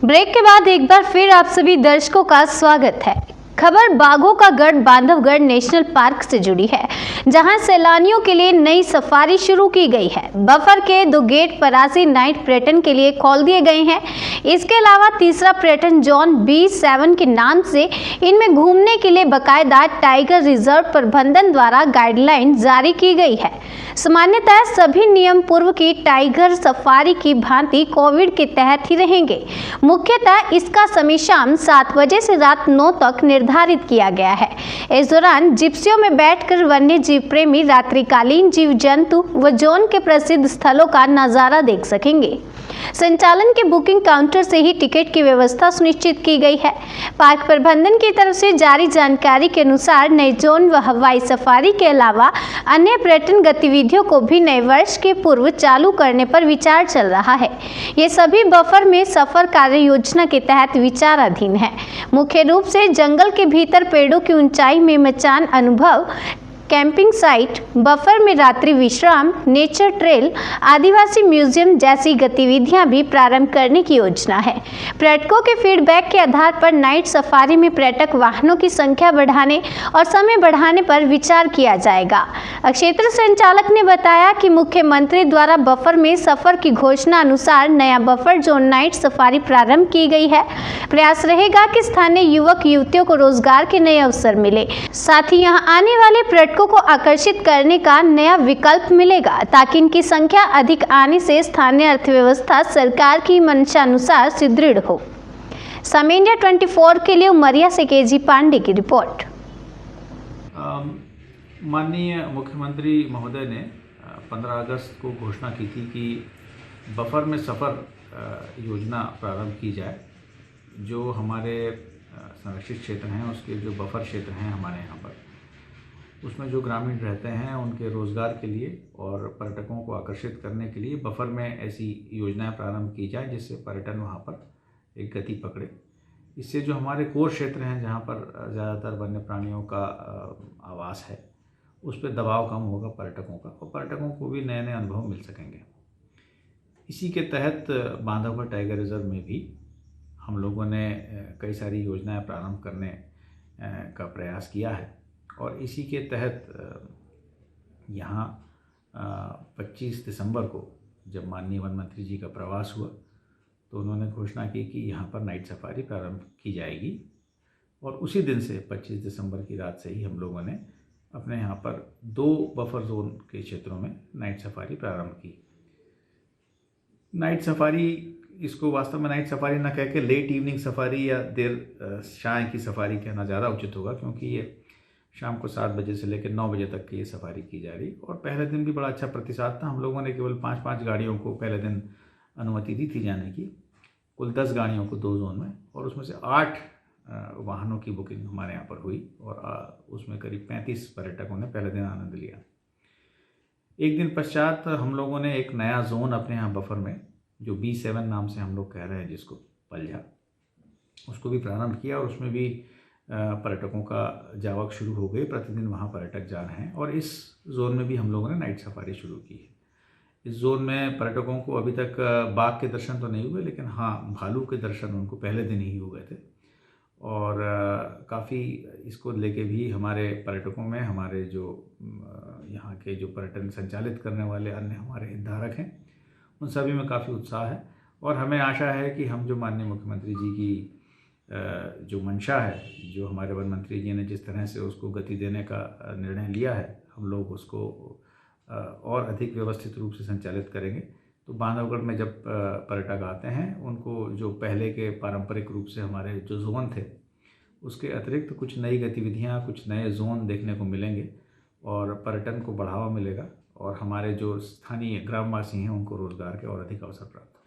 Break के बाद एक बार फिर आप सभी दर्शकों का स्वागत है। खबर बाघों का गढ़ बांधवगढ़ नेशनल पार्क से जुड़ी है, जहां सैलानियों के लिए नई सफारी शुरू की गई है। बफर के 2 गेट परासी नाइट पर्यटन के लिए खोल दिए गए हैं। इसके अलावा तीसरा पर्यटन जोन B7 के नाम से इनमें घूमने के लिए बाकायदा टाइगर रिजर्व प्रबंधन द्वारा गाइडलाइन जारी की गई है। सामान्यतः सभी नियम पूर्व की टाइगर सफारी की भांति कोविड के तहत ही रहेंगे। मुख्यतः इसका समय शाम 7 बजे से रात 9 तक निर्धारित किया गया है। इस दौरान जिप्सियों में बैठकर वन्य जीव प्रेमी रात्रिकालीन जीव जंतु व जोन के प्रसिद्ध स्थलों का नजारा देख सकेंगे। संचालन के बुकिंग काउंटर से ही टिकट की व्यवस्था सुनिश्चित की गई है। पार्क प्रबंधन की तरफ से जारी जानकारी के अनुसार नए जोन व हवाई सफारी के अलावा अन्य पर्यटन गतिविधियों को भी नए वर्ष के पूर्व चालू करने पर विचार चल रहा है। ये सभी बफर में सफर कार्य योजना के तहत विचाराधीन है। मुख्य रूप से जंगल के भीतर पेड़ों की ऊंचाई में मचान अनुभव, कैंपिंग साइट, बफर में रात्रि विश्राम, नेचर ट्रेल, आदिवासी म्यूजियम जैसी गतिविधियां भी प्रारंभ करने की योजना है। पर्यटकों के फीडबैक के आधार पर नाइट सफारी में पर्यटक वाहनों की संख्या बढ़ाने और समय बढ़ाने पर विचार किया जाएगा। क्षेत्र संचालक ने बताया कि मुख्यमंत्री द्वारा बफर में सफर की घोषणा अनुसार नया बफर जोन नाइट सफारी प्रारंभ की गई है। प्रयास रहेगा कि स्थानीय युवक युवतियों को रोजगार के नए अवसर मिले, साथ ही यहाँ आने वाले पर्यटकों को आकर्षित करने का नया विकल्प मिलेगा, ताकि इनकी संख्या अधिक आने से स्थानीय अर्थव्यवस्था सरकार की मंशानुसार सुदृढ़ हो। समय इंडिया 24 के लिए उमरिया से केजी पांडे की रिपोर्ट। माननीय मुख्यमंत्री महोदय ने 15 अगस्त को घोषणा की थी कि बफर में सफ़र योजना प्रारंभ की जाए। जो हमारे संरक्षित क्षेत्र हैं, उसके जो बफर क्षेत्र हैं हमारे यहाँ पर, उसमें जो ग्रामीण रहते हैं उनके रोज़गार के लिए और पर्यटकों को आकर्षित करने के लिए बफर में ऐसी योजनाएं प्रारंभ की जाए जिससे पर्यटन वहाँ पर एक गति पकड़े। इससे जो हमारे कोर क्षेत्र हैं जहाँ पर ज़्यादातर वन्य प्राणियों का आवास है, उस पर दबाव कम होगा पर्यटकों का, और पर्यटकों को भी नए नए अनुभव मिल सकेंगे। इसी के तहत बांधवगढ़ टाइगर रिजर्व में भी हम लोगों ने कई सारी योजनाएं प्रारंभ करने का प्रयास किया है, और इसी के तहत यहाँ 25 दिसंबर को जब माननीय वन मंत्री जी का प्रवास हुआ तो उन्होंने घोषणा की कि यहाँ पर नाइट सफारी प्रारंभ की जाएगी, और उसी दिन से 25 दिसंबर की रात से ही हम लोगों ने अपने यहाँ पर 2 बफर जोन के क्षेत्रों में नाइट सफारी प्रारंभ की। नाइट सफारी, इसको वास्तव में नाइट सफारी ना कह के लेट इवनिंग सफारी या देर शाम की सफारी कहना ज़्यादा उचित होगा, क्योंकि ये शाम को 7 बजे से लेकर 9 बजे तक की ये सफारी की जा रही। और पहले दिन भी बड़ा अच्छा प्रतिसाद था। हम लोगों ने केवल 5-5 गाड़ियों को पहले दिन अनुमति दी थी जाने की, कुल 10 गाड़ियों को 2 जोन में, और उसमें से 8 वाहनों की बुकिंग हमारे यहाँ पर हुई, और उसमें करीब 35 पर्यटकों ने पहले दिन आनंद लिया। एक दिन पश्चात हम लोगों ने एक नया जोन अपने यहाँ बफर में, जो B7 नाम से हम लोग कह रहे हैं जिसको, पलझा, उसको भी प्रारंभ किया, और उसमें भी पर्यटकों का जावक शुरू हो गई। प्रतिदिन वहाँ पर्यटक जा रहे हैं, और इस जोन में भी हम लोगों ने नाइट सफारी शुरू की है। इस जोन में पर्यटकों को अभी तक बाघ के दर्शन तो नहीं हुए, लेकिन हाँ, भालू के दर्शन उनको पहले दिन ही हो गए थे। और काफ़ी इसको लेके भी हमारे पर्यटकों में, हमारे जो यहाँ के जो पर्यटन संचालित करने वाले अन्य हमारे हितधारक हैं, उन सभी में काफ़ी उत्साह है। और हमें आशा है कि हम जो माननीय मुख्यमंत्री जी की जो मंशा है, जो हमारे वन मंत्री जी ने जिस तरह से उसको गति देने का निर्णय लिया है, हम लोग उसको और अधिक व्यवस्थित रूप से संचालित करेंगे। तो बांधवगढ़ में जब पर्यटक आते हैं, उनको जो पहले के पारंपरिक रूप से हमारे जो जोन थे, उसके अतिरिक्त कुछ नई गतिविधियां, कुछ नए जोन देखने को मिलेंगे, और पर्यटन को बढ़ावा मिलेगा, और हमारे जो स्थानीय ग्रामवासी हैं उनको रोजगार के और अधिक अवसर प्राप्त होंगे।